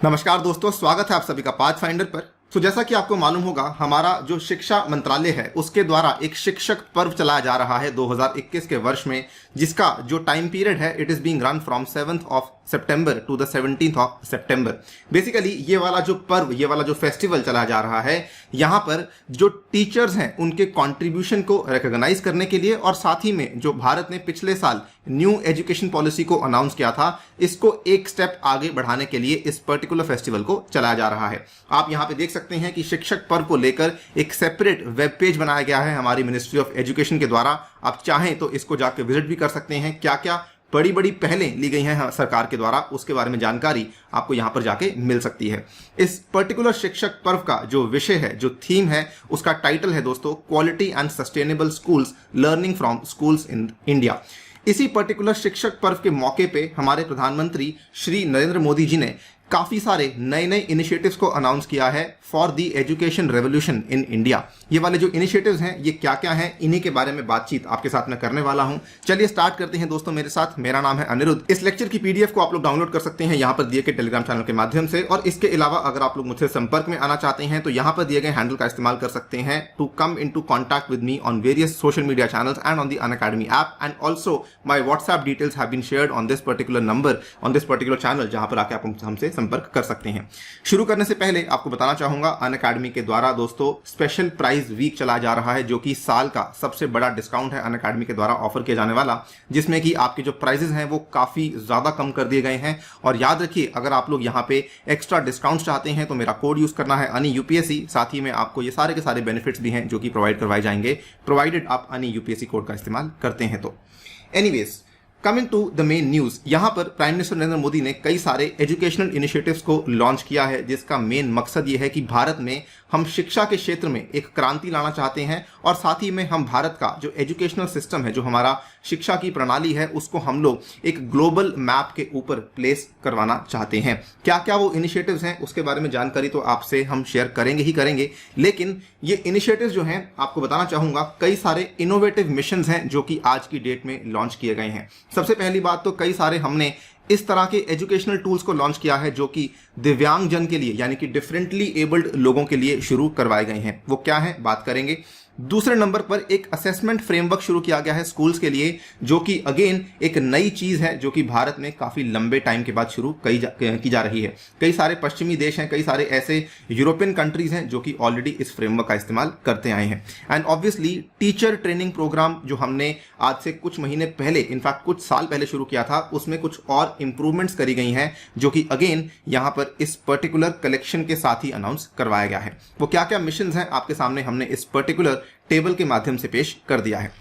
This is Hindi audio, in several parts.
नमस्कार दोस्तों, स्वागत है आप सभी का पाथफाइंडर पर। तो जैसा कि आपको मालूम होगा, हमारा जो शिक्षा मंत्रालय है उसके द्वारा एक शिक्षक पर्व चलाया जा रहा है 2021 के वर्ष में, जिसका जो टाइम पीरियड है it is being run from 7th of September to the 17th of September। Basically ये वाला जो पर्व, ये वाला जो फेस्टिवल चलाया जा रहा है, यहाँ पर जो टीचर्स हैं उनके कंट्रीब्यूशन को रिकॉग्नाइज करने के लिए और साथ ही में जो भारत ने पिछले साल न्यू एजुकेशन पॉलिसी को अनाउंस किया था, इसको एक स्टेप आगे बढ़ाने के लिए इस पर्टिकुलर फेस्टिवल को चलाया जा रहा है। आप यहाँ पे देख सकते हैं कि शिक्षक पर्व को लेकर एक सेपरेट वेब पेज बनाया गया है हमारी मिनिस्ट्री ऑफ एजुकेशन के द्वारा। आप चाहें तो इसको जाकर विजिट भी कर सकते हैं। क्या क्या बड़ी बड़ी पहलें ली गई हैं सरकार के द्वारा, उसके बारे में जानकारी आपको यहां पर जाके मिल सकती है। इस पर्टिकुलर शिक्षक पर्व का जो विषय है, जो थीम है, उसका टाइटल है दोस्तों, quality and sustainable schools, learning from schools in India. इसी पर्टिकुलर शिक्षक पर्व के मौके पे हमारे प्रधानमंत्री श्री नरेंद्र मोदी जी ने काफी सारे नए नए इनिशिएटिव्स को अनाउंस किया है for the education revolution in India. ये वाले जो इनिशिएटिव्स हैं ये क्या क्या हैं, इन्हीं के बारे में बातचीत आपके साथ में करने वाला हूं। चलिए स्टार्ट करते हैं दोस्तों मेरे साथ। मेरा नाम है अनिरुद्ध। इस लेक्चर की पीडीएफ को आप लोग डाउनलोड कर सकते हैं यहाँ पर दिए गए टेलीग्राम चैनल के माध्यम से, और इसके अलावा अगर आप लोग मुझसे संपर्क में आना चाहते हैं तो यहाँ पर दिए गए हैंडल का इस्तेमाल कर सकते हैं to come in to contact with me on various social media channels and on the Unacademy app, and also my WhatsApp details have been shared on this particular number on this particular channel, जहां पर आके आप हमसे संपर्क कर सकते हैं। शुरू करने से पहले आपको बताना चाहूंगा, अनअकैडमी के द्वारा दोस्तों स्पेशल प्राइज वीक चलाया जा रहा है, जो कि साल का सबसे बड़ा डिस्काउंट है अनअकैडमी के द्वारा ऑफर किया जाने वाला, जिसमें कि आपके जो प्राइजेस हैं वो काफी ज्यादा कम कर दिए गए हैं। और याद रखिए, अगर आप लोग यहाँ पे एक्स्ट्रा डिस्काउंट चाहते हैं तो मेरा कोड यूज करना है अनि यूपीएससी। साथ ही में आपको ये सारे के सारे बेनिफिट्स भी हैं जो कि प्रोवाइड करवाए जाएंगे, प्रोवाइडेड आप अनि यूपीएससी कोड का इस्तेमाल करते हैं तो। Anyways, coming to the main news, यहां पर प्राइम मिनिस्टर नरेंद्र मोदी ने कई सारे एजुकेशनल इनिशिएटिव्स को लॉन्च किया है, जिसका मेन मकसद यह है कि भारत में हम शिक्षा के क्षेत्र में एक क्रांति लाना चाहते हैं, और साथ ही में हम भारत का जो एजुकेशनल सिस्टम है, जो हमारा शिक्षा की प्रणाली है, उसको हम लोग एक ग्लोबल मैप के ऊपर प्लेस करवाना चाहते हैं। क्या क्या वो इनिशिएटिव्स हैं उसके बारे में जानकारी तो आपसे हम शेयर करेंगे ही करेंगे, लेकिन ये इनिशिएटिव्स जो हैं आपको बताना चाहूंगा, कई सारे इनोवेटिव मिशंस हैं जो कि आज की डेट में लॉन्च किए गए हैं। सबसे पहली बात तो कई सारे हमने इस तरह के एजुकेशनल टूल्स को लॉन्च किया है जो कि दिव्यांग जन के लिए, यानी कि डिफरेंटली एबल्ड लोगों के लिए शुरू करवाए गए हैं। वो क्या है, बात करेंगे। दूसरे नंबर पर एक असेसमेंट फ्रेमवर्क शुरू किया गया है स्कूल्स के लिए, जो कि अगेन एक नई चीज है जो कि भारत में काफी लंबे टाइम के बाद शुरू की जा रही है। कई सारे पश्चिमी देश हैं, कई सारे ऐसे यूरोपियन कंट्रीज हैं जो कि ऑलरेडी इस फ्रेमवर्क का इस्तेमाल करते आए हैं। And obviously teacher training program जो हमने आज से कुछ महीने पहले, इनफैक्ट कुछ साल पहले शुरू किया था, उसमें कुछ और इंप्रूवमेंट्स करी गई हैं जो कि अगेन यहां पर इस पर्टिकुलर कलेक्शन के साथ ही अनाउंस करवाया गया है। वो क्या क्या मिशन हैं आपके सामने हमने इस पर्टिकुलर टेबल के माध्यम से पेश कर दिया है।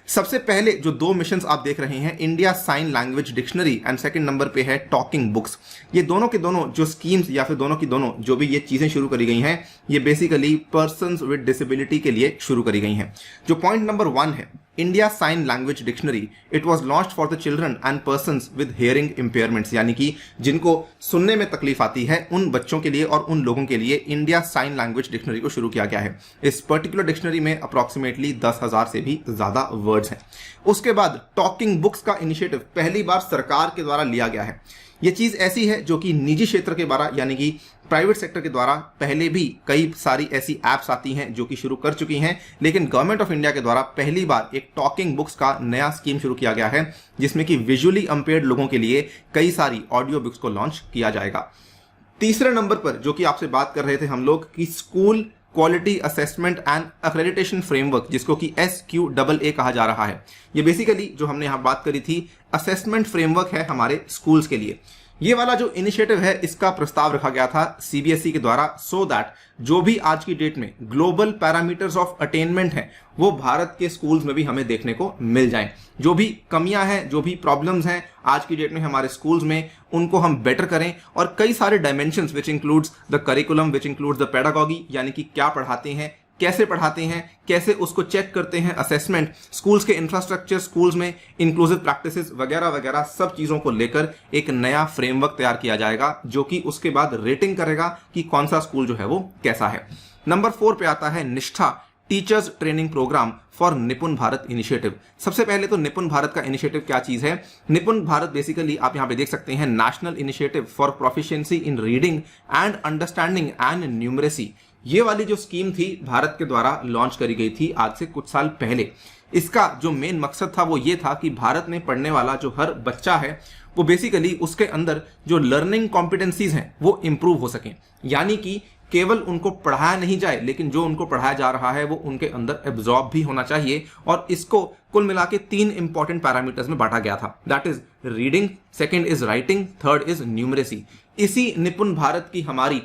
सबसे पहले जो दो मिशंस आप देख रहे हैं, India sign language dictionary, and second number पे है टॉकिंग बुक्स। ये दोनों के दोनों जो स्कीम्स या फिर दोनों की दोनों जो भी ये चीजें शुरू करी गई हैं, ये बेसिकली पर्सन्स विद डिसेबिलिटी के लिए शुरू करी गई हैं। जो पॉइंट नंबर 1 है, India sign language dictionary, it was launched for the children and persons with hearing impairments, यानी कि जिनको सुनने में तकलीफ आती है, उन बच्चों के लिए और उन लोगों के लिए इंडिया साइन लैंग्वेज डिक्शनरी को शुरू किया गया है। इस पर्टिकुलर डिक्शनरी में अप्रॉक्सीमेटली 10,000 से भी ज्यादा वर्ड्स हैं। उसके बाद टॉकिंग बुक्स का इनिशिएटिव पहली बार सरकार के द्वारा लिया गया है। ये चीज ऐसी है जो कि निजी क्षेत्र के द्वारा, यानी कि प्राइवेट सेक्टर के द्वारा पहले भी कई सारी ऐसी एप्स आती हैं जो कि शुरू कर चुकी हैं, लेकिन गवर्नमेंट ऑफ इंडिया के द्वारा पहली बार एक टॉकिंग बुक्स का नया स्कीम शुरू किया गया है, जिसमें कि विजुअली इंपेयर्ड लोगों के लिए कई सारी ऑडियो बुक्स को लॉन्च किया जाएगा। तीसरे नंबर पर जो कि आपसे बात कर रहे थे हम लोग कि school quality assessment and accreditation framework, जिसको कि SQAA कहा जा रहा है, ये बेसिकली जो हमने यहां बात करी थी असेसमेंट फ्रेमवर्क है हमारे स्कूल्स के लिए। ये वाला जो इनिशिएटिव है, इसका प्रस्ताव रखा गया था सीबीएसई के द्वारा, सो दैट जो भी आज की डेट में ग्लोबल पैरामीटर्स ऑफ अटेनमेंट हैं वो भारत के स्कूल्स में भी हमें देखने को मिल जाएं। जो भी कमियां हैं, जो भी प्रॉब्लम्स हैं आज की डेट में हमारे स्कूल्स में, उनको हम बेटर करें। और कई सारे dimensions which includes the curriculum, which includes the pedagogy, यानी कि क्या पढ़ाते हैं, कैसे पढ़ाते हैं, कैसे उसको चेक करते हैं, असेसमेंट, स्कूल्स के इंफ्रास्ट्रक्चर, स्कूल्स में इंक्लूसिव प्रैक्टिसेस वगैरह वगैरह सब चीजों को लेकर एक नया फ्रेमवर्क तैयार किया जाएगा, जो कि उसके बाद रेटिंग करेगा कि कौन सा स्कूल जो है वो कैसा है। नंबर 4 पे आता है निष्ठा, टीचर्स ट्रेनिंग प्रोग्राम फॉर निपुण भारत इनिशिएटिव। सबसे पहले तो निपुण भारत का इनिशिएटिव क्या चीज है? निपुण भारत बेसिकली आप यहां पे देख सकते हैं, national initiative for proficiency in reading and understanding and numeracy. ये वाली जो स्कीम थी भारत के द्वारा लॉन्च करी गई थी आज से कुछ साल पहले। इसका जो मेन मकसद था वो ये था कि भारत में पढ़ने वाला जो हर बच्चा है वो बेसिकली उसके अंदर जो लर्निंग कॉम्पिटेंसीज हैं वो इंप्रूव हो सकें, यानी कि केवल उनको पढ़ाया नहीं जाए लेकिन जो उनको पढ़ाया जा रहा है वो उनके अंदर एब्जॉर्ब भी होना चाहिए। और इसको कुल मिला के 3 इंपॉर्टेंट पैरामीटर्स में बांटा गया था, that is reading, second is writing, third is numeracy. इसी निपुण भारत की हमारी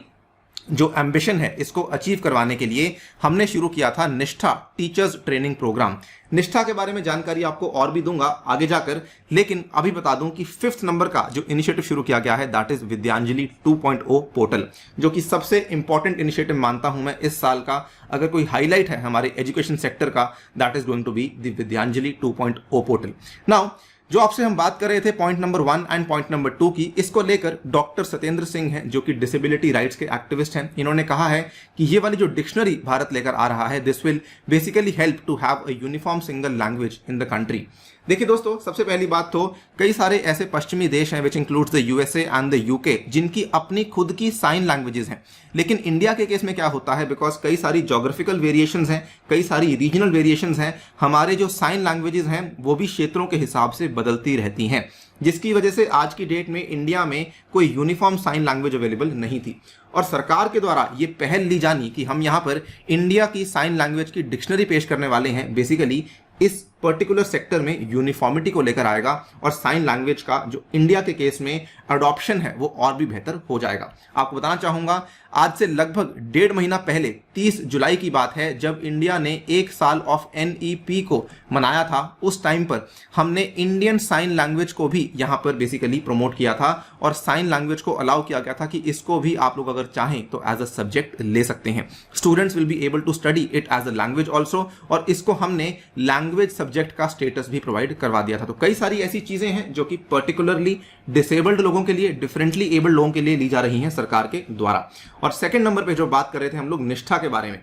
जो एम्बिशन है इसको अचीव करवाने के लिए हमने शुरू किया था निष्ठा टीचर्स ट्रेनिंग प्रोग्राम। निष्ठा के बारे में जानकारी आपको और भी दूंगा आगे जाकर, लेकिन अभी बता दूं कि 5th नंबर का जो इनिशिएटिव शुरू किया गया है दैट इज विद्यांजलि 2.0 पोर्टल, जो कि सबसे इंपॉर्टेंट इनिशिएटिव मानता हूं मैं इस साल का। अगर कोई हाईलाइट है हमारे एजुकेशन सेक्टर का that is going to be the Vidyanjali 2.0 portal. Now जो आपसे हम बात कर रहे थे point number 1 and point number 2 की, इसको लेकर डॉक्टर सत्येंद्र सिंह हैं जो कि डिसेबिलिटी राइट्स के एक्टिविस्ट हैं। इन्होंने कहा है कि ये वाली जो डिक्शनरी भारत लेकर आ रहा है this will basically help to have a uniform single language in the country. देखिए दोस्तों, सबसे पहली बात तो कई सारे ऐसे पश्चिमी देश हैं which includes the USA and the UK जिनकी अपनी खुद की साइन लैंग्वेजेस हैं, लेकिन इंडिया के केस में क्या होता है, बिकॉज कई सारी जोग्राफिकल वेरिएशंस हैं, कई सारी रीजनल वेरिएशंस हैं, हमारे जो साइन लैंग्वेजेस हैं वो भी क्षेत्रों के हिसाब से बदलती रहती हैं, जिसकी वजह से आज की डेट में इंडिया में कोई यूनिफॉर्म साइन लैंग्वेज अवेलेबल नहीं थी। और सरकार के द्वारा ये पहल ली जानी कि हम यहाँ पर इंडिया की साइन लैंग्वेज की डिक्शनरी पेश करने वाले हैं, बेसिकली इस पर्टिकुलर सेक्टर में यूनिफॉर्मिटी को लेकर आएगा और साइन लैंग्वेज का जो इंडिया के केस में अडॉप्शन है वो और भी बेहतर हो जाएगा। आपको बताना चाहूंगा आज से लगभग 1.5 महीना पहले 30 जुलाई की बात है जब इंडिया ने 1 साल ऑफ NEP को मनाया था, उस टाइम पर हमने इंडियन साइन लैंग्वेज को भी यहाँ पर बेसिकली प्रमोट किया था और साइन लैंग्वेज को अलाउ किया गया था कि इसको भी आप लोग अगर चाहें तो एज अ सब्जेक्ट ले सकते हैं। Students will be able to study it as a language also, और इसको हमने लैंग्वेज सब्जेक्ट का स्टेटस भी प्रोवाइड करवा दिया था। तो कई सारी ऐसी चीजें हैं जो कि पर्टिकुलरली डिसेबल्ड लोगों के लिए, डिफरेंटली एबल्ड लोगों के लिए ली जा रही हैं सरकार के द्वारा। और सेकंड नंबर पे जो बात कर रहे थे हम लोग निष्ठा के बारे में,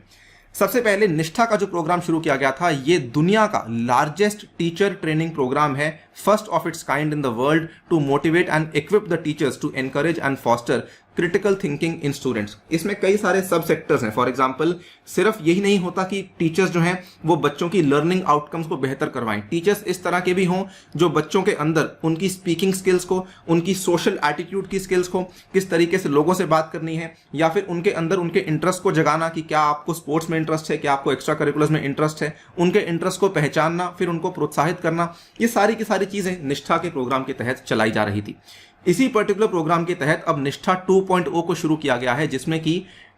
सबसे पहले निष्ठा का जो प्रोग्राम शुरू किया गया था ये दुनिया का लार्जेस्ट टीचर ट्रेनिंग प्रोग्राम है, first of its kind in the world, to motivate and equip the teachers to encourage and foster critical thinking in students. इसमें कई सारे सब सेक्टर्स हैं। फॉर एग्जांपल सिर्फ यही नहीं होता कि टीचर्स जो हैं वो बच्चों की लर्निंग आउटकम्स को बेहतर करवाएं, टीचर्स इस तरह के भी हों जो बच्चों के अंदर उनकी स्पीकिंग स्किल्स को, उनकी सोशल एटीट्यूड की स्किल्स को, किस तरीके से लोगों से बात करनी है, या फिर उनके अंदर उनके इंटरेस्ट को जगाना कि क्या आपको स्पोर्ट्स में इंटरेस्ट है, क्या आपको एक्स्ट्रा करिकुलर्स में इंटरेस्ट है, उनके इंटरेस्ट को पहचानना, फिर उनको प्रोत्साहित करना। ये सारी की सारी चीजें निष्ठा के प्रोग्राम के तहत चलाई जा रही थी। इसी पर्टिकुलर प्रोग्राम के तहत अब निष्ठा 2.0 को शुरू किया गया है जिसमें कि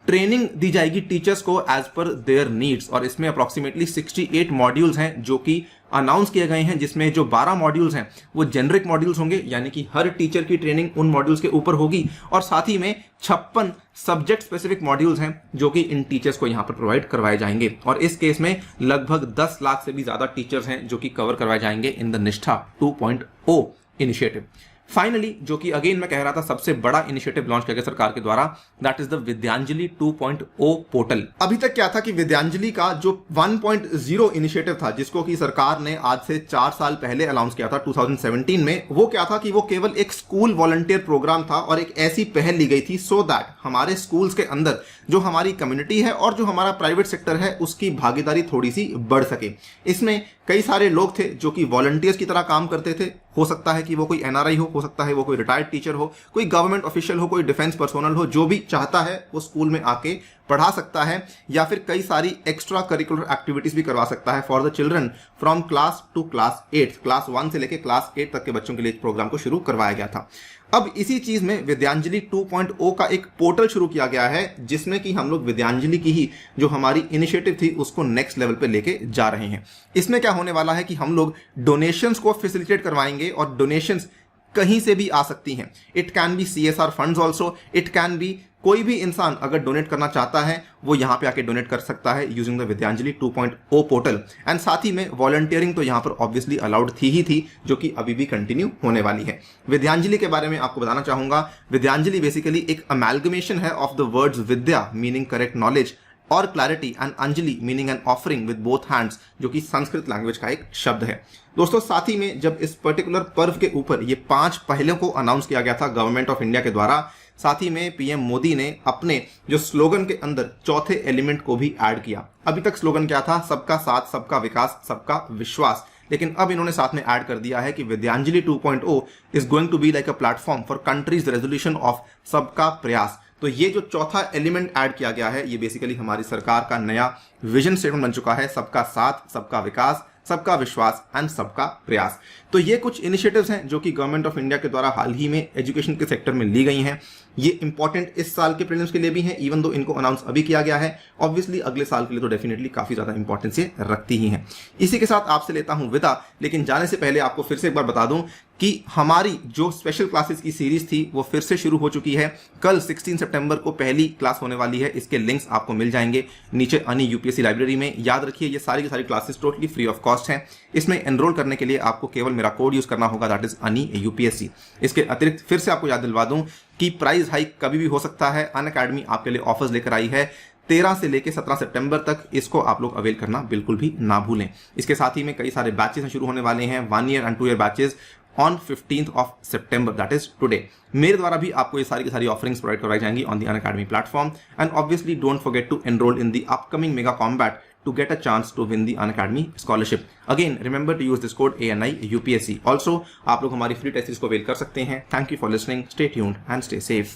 ट्रेनिंग दी जाएगी टीचर्स को एज पर देयर नीड्स, और इसमें अप्रोक्सीमेटली 68 मॉड्यूल्स हैं जो कि अनाउंस किए गए हैं, जिसमें जो 12 मॉड्यूल्स हैं वो जेनरिक मॉड्यूल्स होंगे, यानी कि हर टीचर की ट्रेनिंग उन मॉड्यूल्स के ऊपर होगी, और साथ ही में 56 सब्जेक्ट स्पेसिफिक मॉड्यूल्स हैं जो कि इन टीचर्स को यहां पर प्रोवाइड करवाए जाएंगे। और इस केस में लगभग 10 लाख से भी ज्यादा टीचर्स हैं जो कि कवर करवाए जाएंगे इन द निष्ठा 2.0 इनिशिएटिव। फाइनली जो कि अगेन मैं कह रहा था सबसे बड़ा इनिशिएटिव लॉन्च किया गया सरकार के द्वारा, that is the Vidyanjali 2.0 portal. अभी तक क्या था कि विद्यांजलि का जो 1.0 इनिशिएटिव था जिसको कि सरकार ने आज से 4 साल पहले अनाउंस किया था 2017 में, वो क्या था कि वो केवल एक स्कूल वॉलंटियर प्रोग्राम था और एक ऐसी पहल ली गई थी सो दैट हमारे स्कूल्स के अंदर जो हमारी कम्युनिटी है और जो हमारा प्राइवेट सेक्टर है उसकी भागीदारी थोड़ी सी बढ़ सके। इसमें कई सारे लोग थे जो कि वॉलंटियर्स की तरह काम करते थे, हो सकता है कि वो कोई NRI हो सकता है वो कोई रिटायर्ड टीचर हो, कोई गवर्नमेंट ऑफिशियल हो, कोई डिफेंस पर्सोनल हो, जो भी चाहता है वो स्कूल में आके पढ़ा सकता है, या फिर कई सारी एक्स्ट्रा करिकुलर एक्टिविटीज भी करवा सकता है for the children from class to class 8, class 1 से लेकर क्लास 8 तक के बच्चों के लिए इस प्रोग्राम को शुरू करवाया गया था। अब इसी चीज में विद्यांजलि 2.0 का एक पोर्टल शुरू किया गया है जिसमें कि हम लोग विद्यांजलि की ही जो हमारी इनिशिएटिव थी उसको नेक्स्ट लेवल पे लेके जा रहे हैं। इसमें क्या होने वाला है कि हम लोग डोनेशंस को फैसिलिटेट करवाएंगे, और डोनेशंस कहीं से भी आ सकती हैं। It can be CSR funds also, it can be कोई भी इंसान अगर डोनेट करना चाहता है वो यहाँ पे आके डोनेट कर सकता है using the Vidyanjali 2.0 portal. And साथ ही में वॉलंटियरिंग तो यहाँ पर ऑब्वियसली अलाउड थी जो कि अभी भी कंटिन्यू होने वाली है। विद्यांजलि के बारे में आपको बताना चाहूंगा, विद्यांजलि बेसिकली एक अमेलगमेशन है of the words Vidya meaning correct knowledge और clarity and Anjali meaning an offering with both hands, जो कि संस्कृत लैंग्वेज का एक शब्द है। दोस्तों साथ ही में जब इस पर्टिकुलर पर्व के ऊपर ये 5 पहलों को अनाउंस किया गया था गवर्नमेंट ऑफ इंडिया के द्वारा, साथ ही में पीएम मोदी ने अपने जो स्लोगन के अंदर चौथे एलिमेंट को भी ऐड किया। अभी तक स्लोगन क्या था? सबका साथ, सबका विकास, सबका विश्वास। लेकिन अब इन्होंने साथ में ऐड कर दिया है कि Vidyanjali 2.0 is going to be like a platform for country's resolution of सबका प्रयास। तो ये जो चौथा एलिमेंट ऐड किया गया है, ये बेसिकली हमारी सरकार का नया विजन स्टेटमेंट बन चुका है, सबका साथ, सबका विकास, सबका विश्वास एंड सबका प्रयास। तो ये कुछ इनिशिएटिव्स हैं जो कि गवर्नमेंट ऑफ इंडिया के द्वारा हाल ही में एजुकेशन के सेक्टर में ली गई हैं। ये इंपॉर्टेंट इस साल के प्रीलिम्स के लिए भी हैं, इवन दो इनको अनाउंस अभी किया गया है। ऑब्वियसली अगले साल के लिए तो डेफिनेटली काफी ज्यादा इंपॉर्टेंस ये रखती ही हैं। इसी के साथ आपसे लेता हूं विदा, लेकिन जाने से पहले आपको फिर से एक बार बता दूं कि हमारी जो स्पेशल क्लासेस की सीरीज थी वो फिर से शुरू हो चुकी है। कल 16 सितंबर को पहली क्लास होने वाली है। इसके लिंक्स आपको मिल जाएंगे नीचे अनि यूपीएससी लाइब्रेरी में। याद रखिए ये सारी की सारी classes totally free of cost हैं। इसमें एनरोल करने के लिए आपको केवल मेरा कोड यूज करना होगा, दैट इज अनि यूपीएससी। इसके अतिरिक्त फिर से आपको याद दिलवा दूं कि प्राइस हाइक कभी भी हो सकता है। अनअकैडमी आपके लिए ऑफर्स लेकर आई है 13 से लेकर 17 सितंबर तक। इसको आप लोग अवेल करना बिल्कुल भी ना भूलें। इसके साथ ही में कई सारे बैचेस शुरू होने वाले हैं, 1 year and 2 year batches on 15th of September, that is today. मेरे द्वारा भी आपको ये सारी की सारी ऑफरिंग्स प्रोवाइड करवाई जाएंगी on the Unacademy platform. And obviously don't forget to enroll in the upcoming mega combat to get a chance to win the Unacademy scholarship. Again, remember to use this code ANI UPSC. Also, आप लोग हमारी फ्री टेस्ट सीरीज को अवेल कर सकते हैं। Thank you for listening. Stay tuned and stay safe.